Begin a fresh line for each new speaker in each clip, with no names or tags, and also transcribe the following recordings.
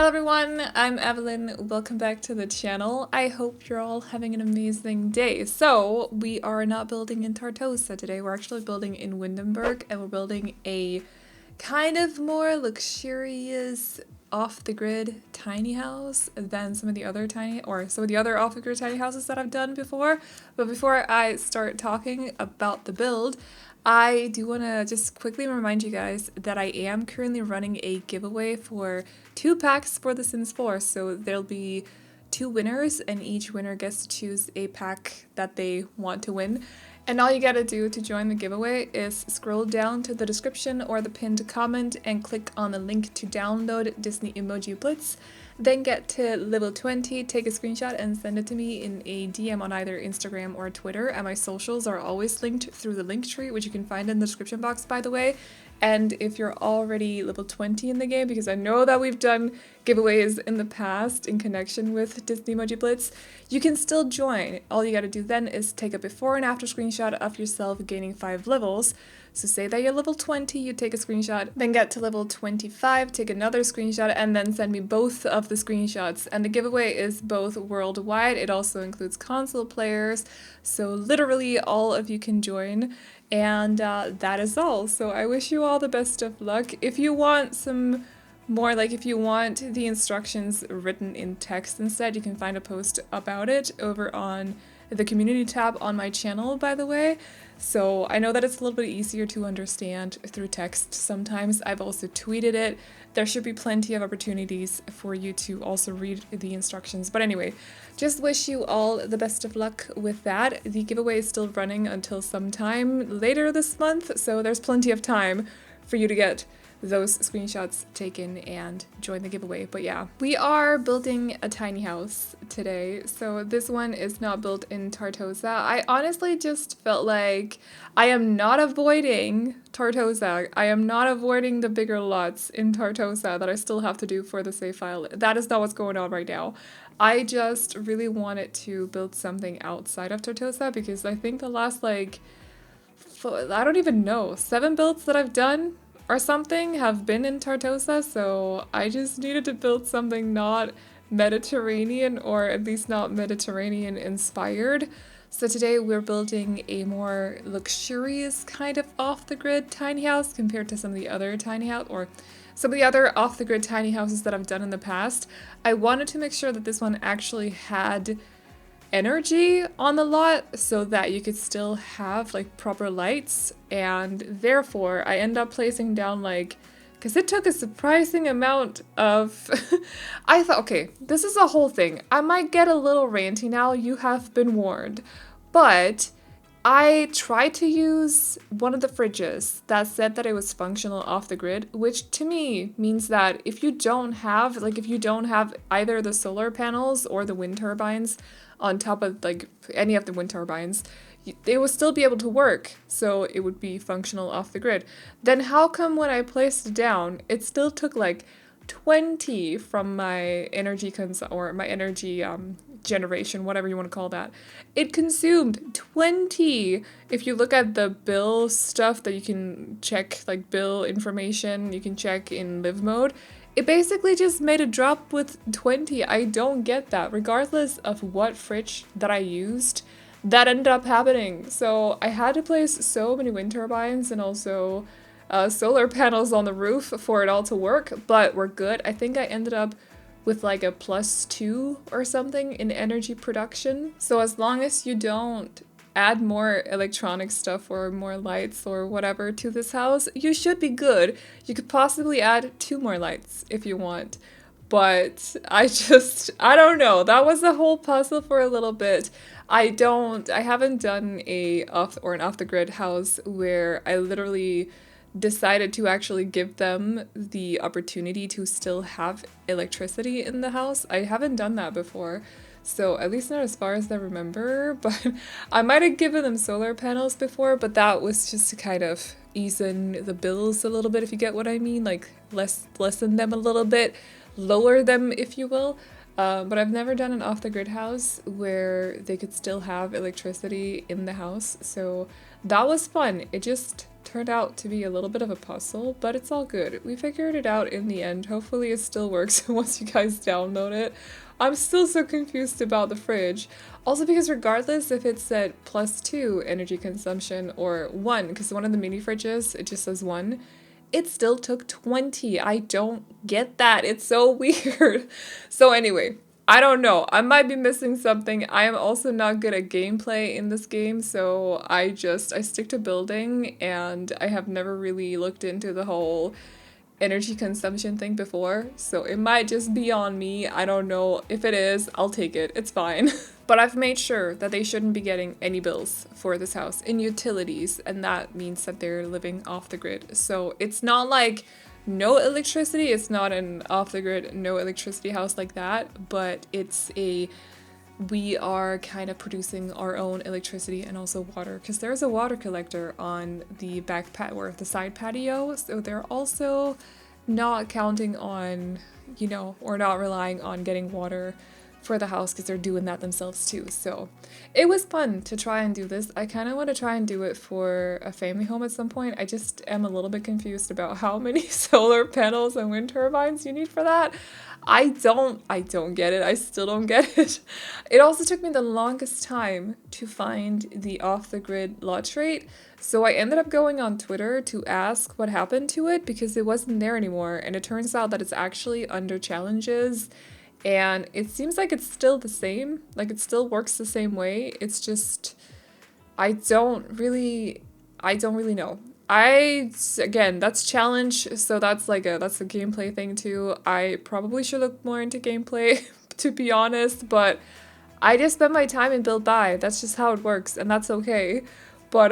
Hello everyone, I'm Aveline. Welcome back to the channel. I hope you're all having an amazing day. So, we are not building in Tartosa today. We're actually building in Windenburg, and we're building a kind of more luxurious off-the-grid tiny house than some of the other off-the-grid tiny houses that I've done before. But before I start talking about the build, I do want to just quickly remind you guys that I am currently running a giveaway for 2 packs for The Sims 4. So there'll be 2 winners, and each winner gets to choose a pack that they want to win. And all you gotta do to join the giveaway is scroll down to the description or the pinned comment and click on the link to download Disney Emoji Blitz. Then get to level 20, take a screenshot and send it to me in a DM on either Instagram or Twitter. And my socials are always linked through the link tree, which you can find in the description box, by the way. And if you're already level 20 in the game, because I know that we've done giveaways in the past in connection with Disney Emoji Blitz, you can still join. All you gotta do then is take a before and after screenshot of yourself gaining 5 levels. So say that you're level 20, you take a screenshot, then get to level 25, take another screenshot, and then send me both of the screenshots. And the giveaway is both worldwide. It also includes console players, so literally all of you can join. And that is all. So I wish you all the best of luck. If you want some more, if you want the instructions written in text instead, you can find a post about it over on the community tab on my channel, by the way. So I know that it's a little bit easier to understand through text sometimes. I've also tweeted it. There should be plenty of opportunities for you to also read the instructions. But anyway, just wish you all the best of luck with that. The giveaway is still running until sometime later this month, so there's plenty of time for you to get those screenshots taken and join the giveaway. But yeah, we are building a tiny house today. So this one is not built in Tartosa. I honestly just felt like I am not avoiding Tartosa. I am not avoiding the bigger lots in Tartosa that I still have to do for the save file. That is not what's going on right now. I just really wanted to build something outside of Tartosa because I think the last I don't even know, 7 builds that I've done or something have been in Tartosa, so I just needed to build something not Mediterranean, or at least not Mediterranean inspired. So today we're building a more luxurious kind of off-the-grid tiny house compared to some of the other off-the-grid tiny houses that I've done in the past. I wanted to make sure that this one actually had energy on the lot so that you could still have proper lights, and therefore I end up placing down because it took a surprising amount of I thought, okay, this is a whole thing. I might get a little ranty now, you have been warned, but I tried to use one of the fridges that said that it was functional off the grid, which to me means that if you don't have either the solar panels or the wind turbines on top of any of the wind turbines, they will still be able to work, so it would be functional off the grid. Then how come when I placed it down, it still took 20 from my energy generation, whatever you want to call that. It consumed 20. If you look at the bill stuff that you can check, bill information, you can check in live mode, it basically just made a drop with 20. I don't get that. Regardless of what fridge that I used, that ended up happening. So I had to place so many wind turbines and also solar panels on the roof for it all to work, but we're good. I think I ended up with a +2 or something in energy production. So as long as you don't add more electronic stuff or more lights or whatever to this house, you should be good. You could possibly add 2 more lights if you want. But I don't know. That was a whole puzzle for a little bit. I haven't done an off-the-grid house where I literally decided to actually give them the opportunity to still have electricity in the house. I haven't done that before. So at least not as far as I remember, but I might have given them solar panels before, but that was just to kind of ease in the bills a little bit, if you get what I mean, lessen them a little bit, lower them, if you will. But I've never done an off-the-grid house where they could still have electricity in the house, so that was fun. It just turned out to be a little bit of a puzzle, but it's all good. We figured it out in the end. Hopefully it still works once you guys download it. I'm still so confused about the fridge. Also because regardless if it's at +2 energy consumption or 1, because one of the mini fridges, it just says 1, it still took 20. I don't get that. It's so weird. So anyway, I don't know. I might be missing something. I am also not good at gameplay in this game, so I stick to building, and I have never really looked into the whole energy consumption thing before, so it might just be on me. I don't know. If it is, I'll take it. It's fine. But I've made sure that they shouldn't be getting any bills for this house in utilities, and that means that they're living off the grid. So it's not like no electricity, it's not an off the grid, no electricity house like that, but we are kind of producing our own electricity and also water, because there's a water collector on the or the side patio, so they're also not counting on, you know, or not relying on getting water for the house, because they're doing that themselves too. So it was fun to try and do this. I kind of want to try and do it for a family home at some point. I just am a little bit confused about how many solar panels and wind turbines you need for that. I don't get it. I still don't get it. It also took me the longest time to find the off-the-grid launch rate, so I ended up going on Twitter to ask what happened to it, because it wasn't there anymore, and it turns out that it's actually under challenges, and it seems like it's still the same. Like, it still works the same way. It's just, I don't really know. Again, that's challenge, so that's a gameplay thing too. I probably should look more into gameplay, to be honest, but I just spend my time in build by. That's just how it works, and that's okay. But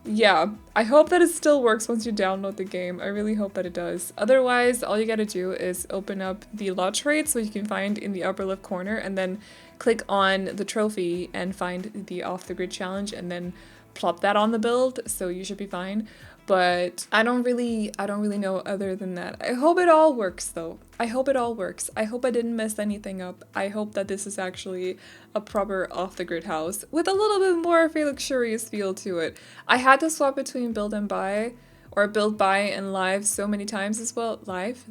yeah, I hope that it still works once you download the game. I really hope that it does. Otherwise, all you gotta do is open up the launch rate, so you can find in the upper left corner, and then click on the trophy and find the off the grid challenge, and then plop that on the build, so you should be fine. But I don't really know other than that. I hope it all works though. I hope it all works. I hope I didn't mess anything up. I hope that this is actually a proper off-the-grid house with a little bit more of a luxurious feel to it. I had to swap between build and buy, or build, buy, and live so many times as well. Live?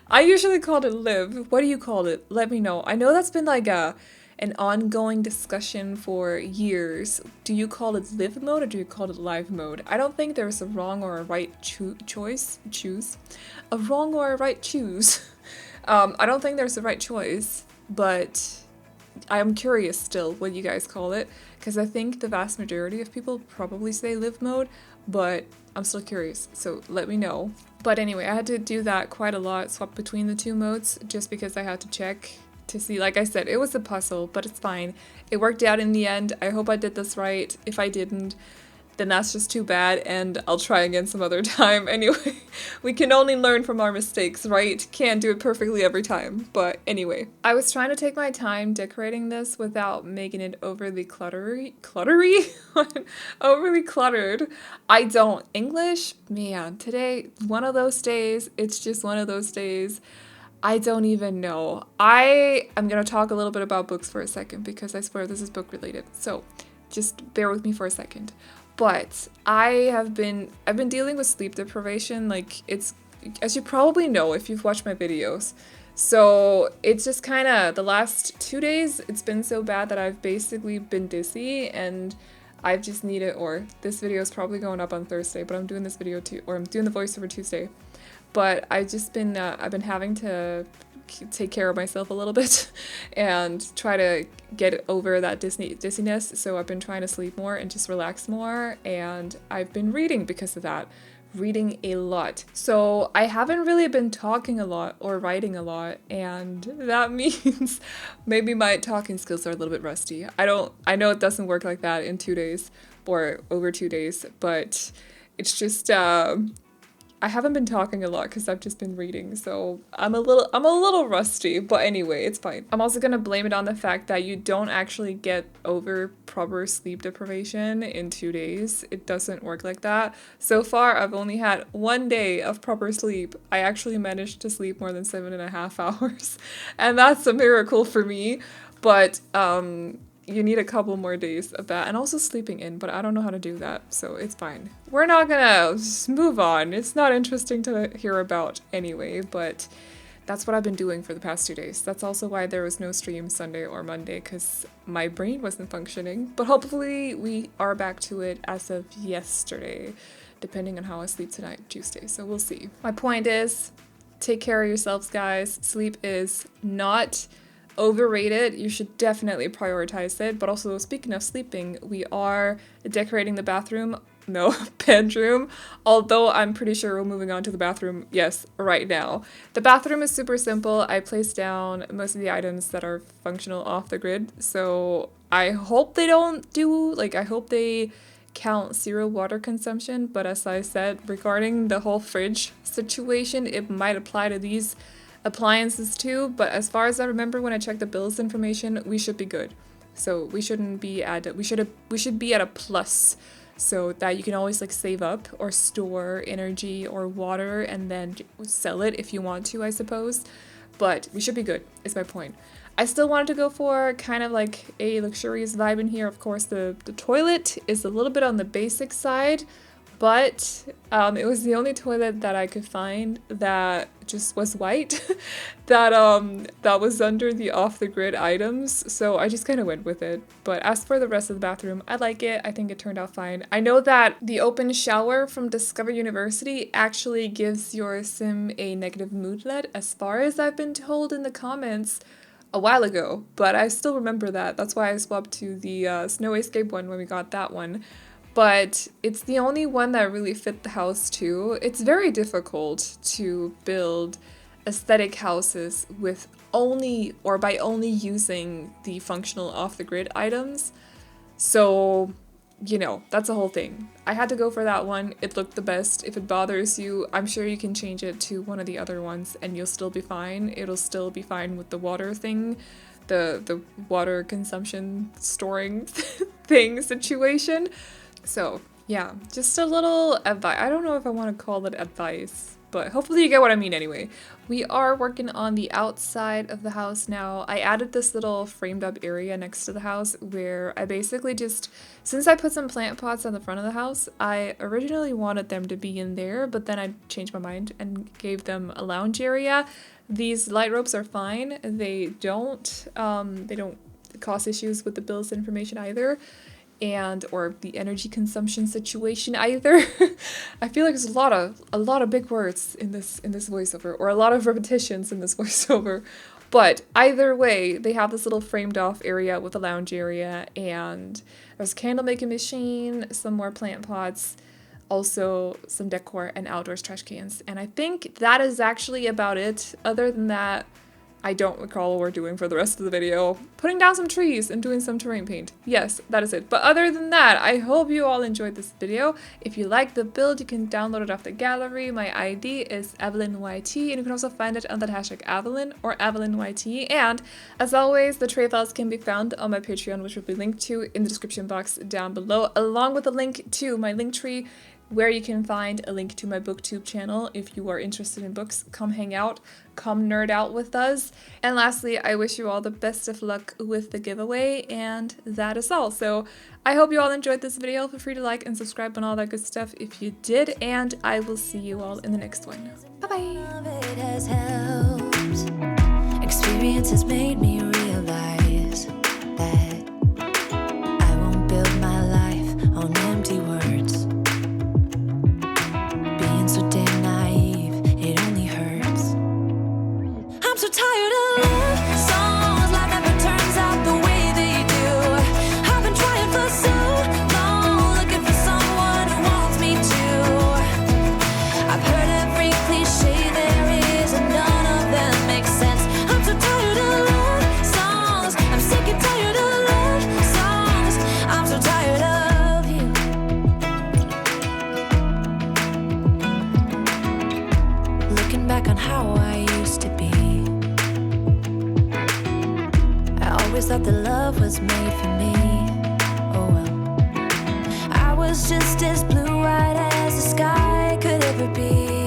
I usually called it live. What do you call it? Let me know. I know that's been like an ongoing discussion for years. Do you call it live mode or do you call it live mode? I don't think there's a wrong or a right choose. A wrong or a right choose. I don't think there's a right choice, but I'm curious still what you guys call it, because I think the vast majority of people probably say live mode, but I'm still curious, so let me know. But anyway, I had to do that quite a lot, swap between the two modes, just because I had to check to see. Like I said, it was a puzzle, but it's fine. It worked out in the end. I hope I did this right. If I didn't, then that's just too bad, and I'll try again some other time. Anyway, we can only learn from our mistakes, right? Can't do it perfectly every time. But anyway, I was trying to take my time decorating this without making it overly cluttery? Overly cluttered. I don't. English? Man, today, one of those days. It's just one of those days. I don't even know. I'm gonna talk a little bit about books for a second, because I swear this is book related. So just bear with me for a second. But I've been dealing with sleep deprivation. Like, it's, as you probably know if you've watched my videos. So it's just kind of the last 2 days, it's been so bad that I've basically been dizzy, and I've just needed, or this video is probably going up on Thursday, but I'm doing this video too, or I'm doing the voiceover Tuesday. But I've been having to take care of myself a little bit and try to get over that dizziness. So I've been trying to sleep more and just relax more. And I've been reading because of that. Reading a lot. So I haven't really been talking a lot or writing a lot. And that means maybe my talking skills are a little bit rusty. I know it doesn't work like that in 2 days or over 2 days, but it's just, I haven't been talking a lot because I've just been reading, so I'm a little rusty, but anyway, it's fine. I'm also gonna blame it on the fact that you don't actually get over proper sleep deprivation in 2 days. It doesn't work like that. So far, I've only had 1 day of proper sleep. I actually managed to sleep more than 7.5 hours, and that's a miracle for me. But you need a couple more days of that, and also sleeping in, but I don't know how to do that, so it's fine. We're not gonna just move on. It's not interesting to hear about anyway, but that's what I've been doing for the past 2 days. That's also why there was no stream Sunday or Monday, because my brain wasn't functioning. But hopefully we are back to it as of yesterday, depending on how I sleep tonight, Tuesday. So we'll see. My point is, take care of yourselves, guys. Sleep is not overrated. You should definitely prioritize it. But also, speaking of sleeping, we are decorating the bathroom. No, bedroom, although I'm pretty sure we're moving on to the bathroom, yes, right now. The bathroom is super simple. I placed down most of the items that are functional off the grid, so I hope they don't do, like, I hope they count 0 water consumption, but as I said, regarding the whole fridge situation, it might apply to these appliances too, but as far as I remember when I checked the bills information, we should be good. So we shouldn't be at, we should be at a plus, so that you can always like save up or store energy or water and then sell it if you want to, I suppose. But we should be good, is my point. I still wanted to go for kind of like a luxurious vibe in here. Of course, the toilet is a little bit on the basic side, but it was the only toilet that I could find that just was white, that was under the off-the-grid items, so I just kind of went with it. But as for the rest of the bathroom, I like it. I think it turned out fine. I know that the open shower from Discover University actually gives your sim a negative moodlet, as far as I've been told in the comments a while ago, but I still remember that. That's why I swapped to the Snow Escape one when we got that one. But it's the only one that really fit the house too. It's very difficult to build aesthetic houses with only, or by only using the functional off-the-grid items. So, you know, that's a whole thing. I had to go for that one. It looked the best. If it bothers you, I'm sure you can change it to one of the other ones and you'll still be fine. It'll still be fine with the water thing, the water consumption storing thing situation. So yeah, just a little advice. I don't know if I want to call it advice, but hopefully you get what I mean anyway. We are working on the outside of the house now. I added this little framed up area next to the house where I basically just, since I put some plant pots on the front of the house, I originally wanted them to be in there, but then I changed my mind and gave them a lounge area. These light ropes are fine. They don't cause issues with the bills information either. Or the energy consumption situation either. I feel like there's a lot of big words in this voiceover, or a lot of repetitions in this voiceover. But either way, they have this little framed off area with a lounge area, and there's a candle making machine, some more plant pots, also some decor and outdoors trash cans. And I think that is actually about it. Other than that, I don't recall what we're doing for the rest of the video. Putting down some trees and doing some terrain paint. Yes, that is it. But other than that, I hope you all enjoyed this video. If you like the build, you can download it off the gallery. My ID is AvelineYT, and you can also find it under the hashtag Aveline or AvelineYT. And as always, the tray files can be found on my Patreon, which will be linked to in the description box down below, along with a link to my Linktree, where you can find a link to my booktube channel. If you are interested in books, come hang out, come nerd out with us. And lastly, I wish you all the best of luck with the giveaway, and that is all. So I hope you all enjoyed this video. Feel free to like and subscribe and all that good stuff if you did, and I will see you all in the next one. Bye-bye! Experience has made me realize that I won't build my life on empty words. So damn naive, it only hurts. I'm so tired of love songs, life never turns out the way they do. I've been trying for so long, looking for someone who wants me to. I've heard every cliche there is, and none of them make sense. I'm so tired of love songs, I'm sick and tired of love songs. I'm so tired of you. Looking back on how I used to be, I always thought that love was made for me. Oh well, I was just as blue-eyed as the sky could ever be.